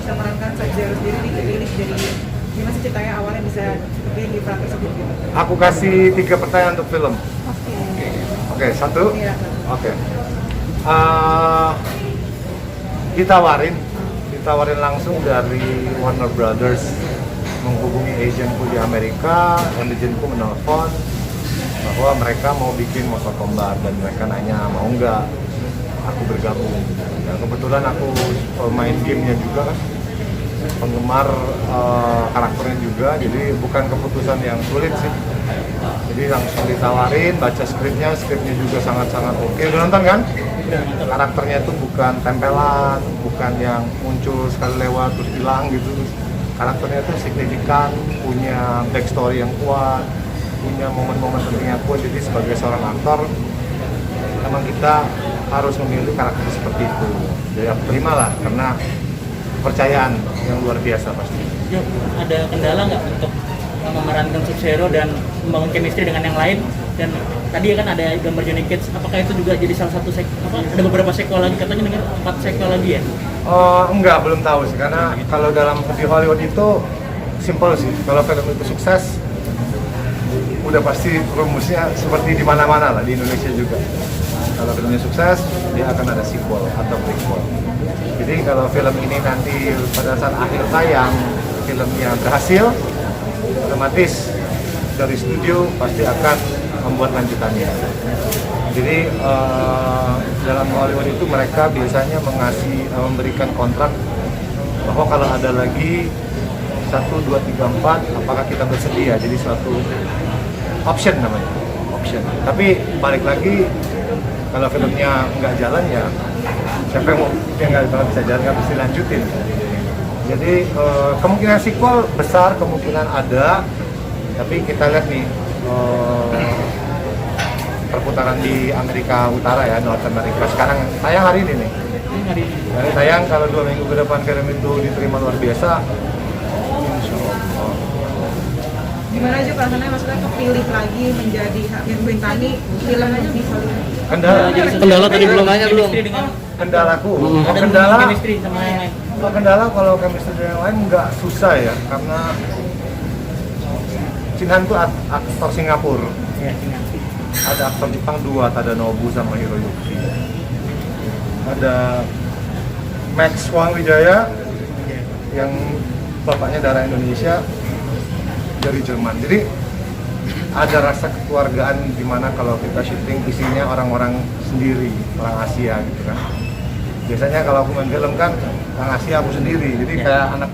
bisa memerankan Sub-Zero sendiri dipilih jadi gimana sih ceritanya awalnya bisa dipilih di peran tersebut gitu? Aku kasih 3 pertanyaan untuk film. Oke, satu. Iya. Oke. Ditawarin langsung dari Warner Brothers, menghubungi agentku di Amerika, dan agentku menelpon bahwa mereka mau bikin Mortal Kombat dan mereka nanya mau nggak aku bergabung. Dan kebetulan aku main gamenya juga kan, penggemar karakternya juga, jadi bukan keputusan yang sulit sih. Jadi langsung ditawarin, baca skripnya juga sangat-sangat oke. Udah nonton kan? Karakternya itu bukan tempelan, bukan yang muncul sekali lewat terus hilang gitu. Karakternya itu signifikan, punya backstory yang kuat, punya momen-momen penting yang kuat. Jadi sebagai seorang aktor, memang kita harus memilih karakter seperti itu. Jadi aku terima lah, karena kepercayaan yang luar biasa pasti. Ada kendala nggak untuk memerankan Sub-Zero dan membangun chemistry dengan yang lain? Dan tadi kan ada gambar Johnny Cage, apakah itu juga jadi salah satu ada beberapa sequel lagi, katanya dengan 4 sequel lagi ya? Enggak, belum tahu sih, karena kalau dalam di Hollywood itu simple sih. Kalau film itu sukses, udah pasti rumusnya seperti di mana-mana lah, di Indonesia juga. Kalau filmnya sukses, dia akan ada sequel atau prequel. Jadi kalau film ini nanti pada saat akhir tayang filmnya berhasil, otomatis dari studio pasti akan membuat lanjutannya. Jadi dalam Hollywood itu mereka biasanya memberikan kontrak bahwa kalau ada lagi 1, 2, 3, 4, apakah kita bersedia. Jadi suatu option namanya, option. Tapi balik lagi, kalau filmnya nggak jalan ya siapa yang mau, yang nggak bisa jalan nggak bisa lanjutin. Jadi kemungkinan sequel besar, kemungkinan ada. Tapi kita lihat nih perputaran di Amerika Utara ya, North America. Sekarang tayang hari ini nih. Hari tayang, kalau 2 minggu ke depan film itu diterima luar biasa, insya Allah. Gimana aja perasaannya, maksudnya kepilih lagi menjadi yang bintani film aja di Hollywood? Kendala tadi belum nanya belum. Kendalaku, Chemistry sama yang lain. kalau chemistry yang lain nggak susah ya, karena Shinhan itu aktor Singapura. Ya, Cina. Ada aktor Jepang 2, Tadanobu sama Hiroyuki. Ada Max Wang Wijaya yang bapaknya darah Indonesia dari Jerman. Jadi ada rasa kekeluargaan di mana kalau kita syuting isinya orang-orang sendiri, orang Asia gitu kan. Biasanya kalau aku main film kan orang Asia aku sendiri, jadi kayak anak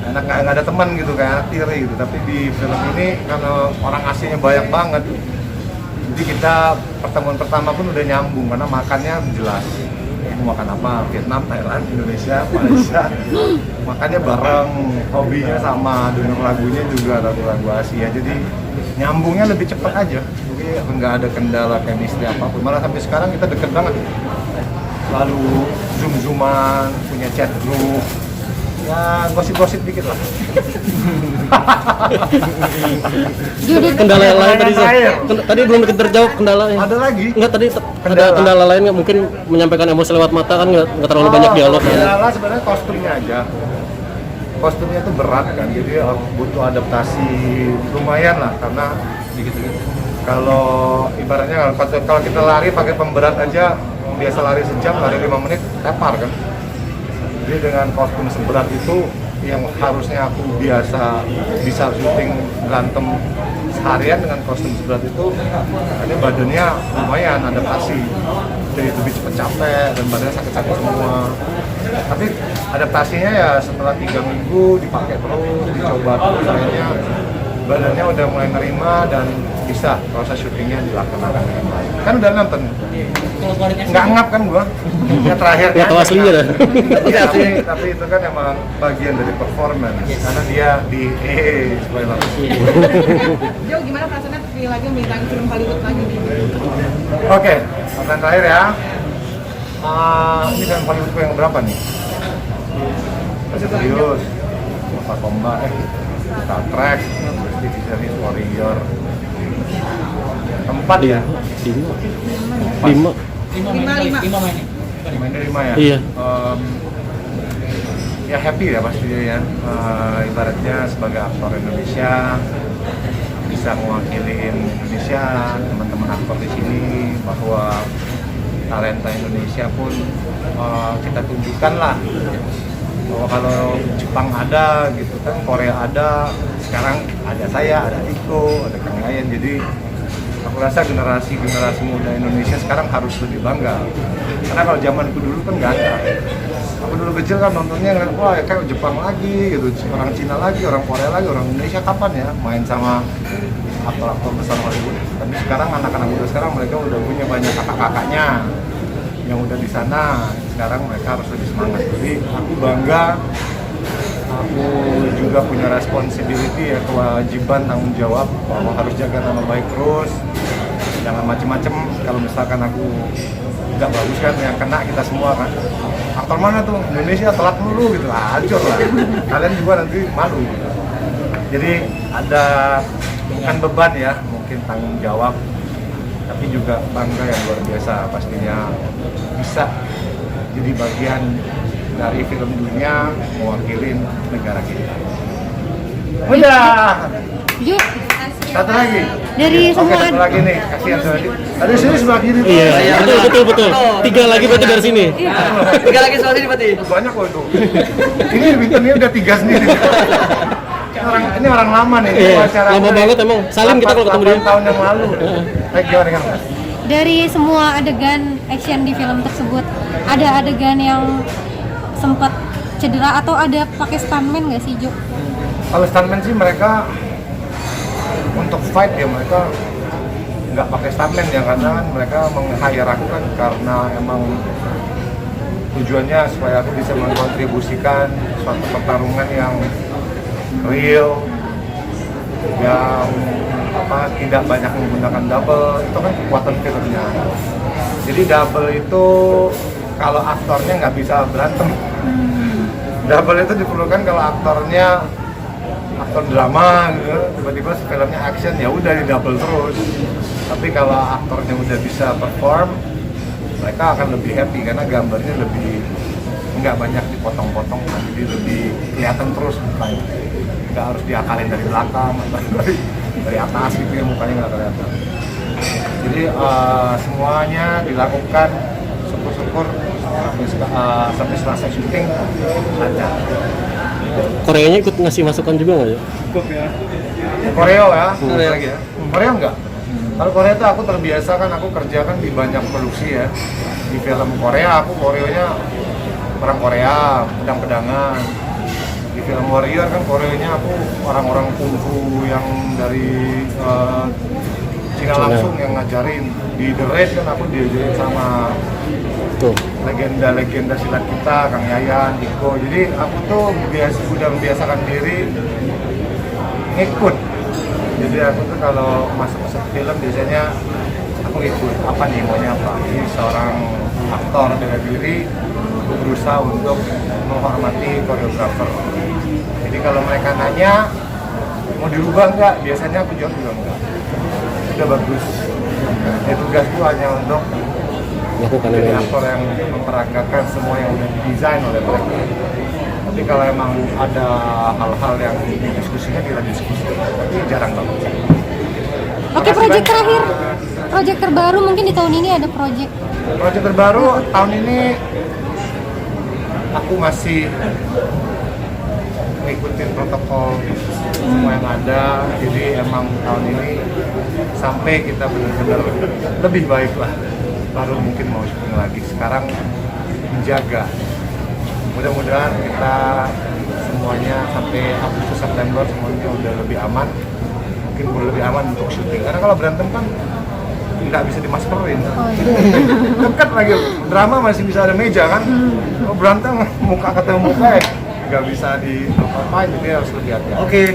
nggak ada teman gitu, kayak anak tiri gitu. Tapi di film ini karena orang Asianya banyak banget, jadi kita pertemuan pertama pun udah nyambung karena makannya jelas. Mau makan apa? Vietnam, Thailand, Indonesia, Malaysia. Makannya bareng, hobinya sama, denger lagunya juga lagu-lagu Asia. Jadi nyambungnya lebih cepat aja. Jadi nggak ada kendala chemistry apapun. Malah sampai sekarang kita deket banget. Lalu zoom-zooman, punya chat group. Ya gosip-gosip dikit lah. Kendala yang lain tadi tadi belum terjawab kendalanya. Ada lagi? Enggak, tadi ada kendala lain nggak, mungkin menyampaikan emosi lewat mata kan nggak terlalu banyak dialog kan? Kendala sebenarnya kostumnya aja. Kostumnya itu berat kan, jadi butuh adaptasi lumayan lah, karena kalau ibaratnya kalau kita lari pakai pemberat aja, biasa lari sejam, lari 5 menit, tepar kan. Jadi dengan kostum seberat itu yang harusnya aku bisa syuting berantem seharian, dengan kostum seberat itu ini badannya lumayan adaptasi, jadi lebih cepat capek dan badannya sakit-sakit semua. Tapi adaptasinya ya setelah 3 minggu dipakai terus, dicoba terus, akhirnya badannya udah mulai nerima dan bisa proses syutingnya dilaksanakan dengan baik. Kan udah nonton? Nggak ngap kan gua? Ya terakhir Nggak tahu aslinya dah. tapi itu kan emang bagian dari performance, karena dia di spoiler. Jo, gimana perasaannya terpilih lagi membintangi film Hollywood lagi nih? Oke, pertanyaan terakhir ya. Ini kan Hollywoodku yang berapa nih? Serius, Mortal Kombat, Star Trek, TV series Warrior. 4 ya? 5 5 mainnya. Mainnya 5 ya? Iya. ya happy ya pastinya ya. Ibaratnya sebagai aktor Indonesia bisa mewakili Indonesia, teman-teman aktor di sini, bahwa talenta Indonesia pun kita tunjukkan lah, bahwa kalau Jepang ada gitu kan, Korea ada, sekarang ada saya, ada Iko, ada Kang Yayan. Jadi aku rasa generasi muda Indonesia sekarang harus lebih bangga, karena kalau zamanku dulu kan nggak ada. Aku dulu kecil kan nontonnya ngeliat, wah ya kayak Jepang lagi gitu, orang Cina lagi, orang Korea lagi, orang Indonesia kapan ya main sama aktor-aktor besar Hollywood. Tapi sekarang anak-anak muda sekarang mereka udah punya banyak kakak-kakaknya yang udah di sana. Sekarang mereka harus lebih semangat. Jadi aku bangga, aku juga punya responsibility ya, kewajiban, tanggung jawab bahwa harus jaga nama baik terus, jangan macem-macem. Kalau misalkan aku nggak bagus kan yang kena kita semua kan. Aktor mana tuh Indonesia telat mulu gitu, hancur lah. Kalian juga nanti malu. Jadi ada bukan beban ya, mungkin tanggung jawab, tapi juga bangga yang luar biasa pastinya bisa jadi bagian dari film dunia mewakili negara kita. Udah. Yuk, Satu lagi. dari Oke, semua satu lagi nih, kasihan tadi. Ada sini sebelah kiri tuh. Iya, betul. 3 lagi berarti dari sini. Tiga lagi soal ini berarti. Banyak kok itu. Ini Bintan ini udah 3 sendiri. Ini orang lama nih. Iya, Wawancara lama gue banget emang. Salim kita kalau ketemu dia. 8 tahun yang lalu. Baik, gimana kan? dari semua adegan action di film tersebut, ada adegan yang sempat cedera atau ada pakai stuntman nggak sih, Jo? Kalau stuntman sih mereka untuk fight ya mereka nggak pakai stuntman ya, karena kan mereka meng-hire aku kan karena emang tujuannya supaya aku bisa mengkontribusikan suatu pertarungan yang real, yang tidak banyak menggunakan double. Itu kan kekuatan filmnya. Jadi double itu kalau aktornya nggak bisa berantem. Double itu diperlukan kalau aktor drama gitu, tiba-tiba filmnya action ya udah di double terus. Tapi kalau aktornya udah bisa perform, mereka akan lebih happy karena gambarnya lebih nggak banyak dipotong-potong, jadi lebih kelihatan terus mukanya. Nggak harus diakalin dari belakang atau dari atas gitu ya, mukanya nggak kelihatan. Jadi semuanya dilakukan, syukur-syukur sampai selesai syuting ada. Koreanya ikut ngasih masukan juga nggak ya? Koreo ya, lagi ya. Koreo enggak? Kalau Korea itu aku terbiasa kan, aku kerja kan di banyak produksi ya. Di film Korea, aku koreonya orang Korea, pedang-pedangan. Di film Warrior kan koreonya aku orang-orang kungfu yang dari Cina langsung yang ngajarin. Di The Raid kan aku diajarin sama legenda-legenda silat kita, Kang Yayan, Iko. Jadi aku tuh udah membiasakan diri ngikut. Jadi aku tuh kalau masuk film biasanya aku ikut apa nih, maunya apa. Jadi seorang aktor bela diri berusaha untuk menghormati koreografer. Jadi kalau mereka nanya mau dirubah nggak, biasanya aku jawab juga enggak. Udah bagus. Ya, tugasku hanya untuk Lakukan jadi ini. aktor yang memperagakan semua yang udah didesain oleh mereka. Tapi kalau emang ada hal-hal yang didiskusikan, kita diskusi. Tapi jarang banget. Oke, proyek terakhir, proyek terbaru mungkin di tahun ini ada proyek. Proyek terbaru tahun ini aku masih ngikutin protokol semua yang ada. Jadi emang tahun ini sampai kita benar-benar lebih baik lah, baru mungkin mau syuting lagi. Sekarang menjaga, mudah-mudahan kita semuanya sampai Agustus September semuanya udah lebih aman, mungkin lebih aman untuk syuting. Karena kalau berantem kan nggak bisa dimaskerin. Dekat lagi, drama masih bisa ada meja kan. Kalau berantem muka ketemu muka ya nggak bisa di apa-apain, jadi harus lebih hati-hati. Oke.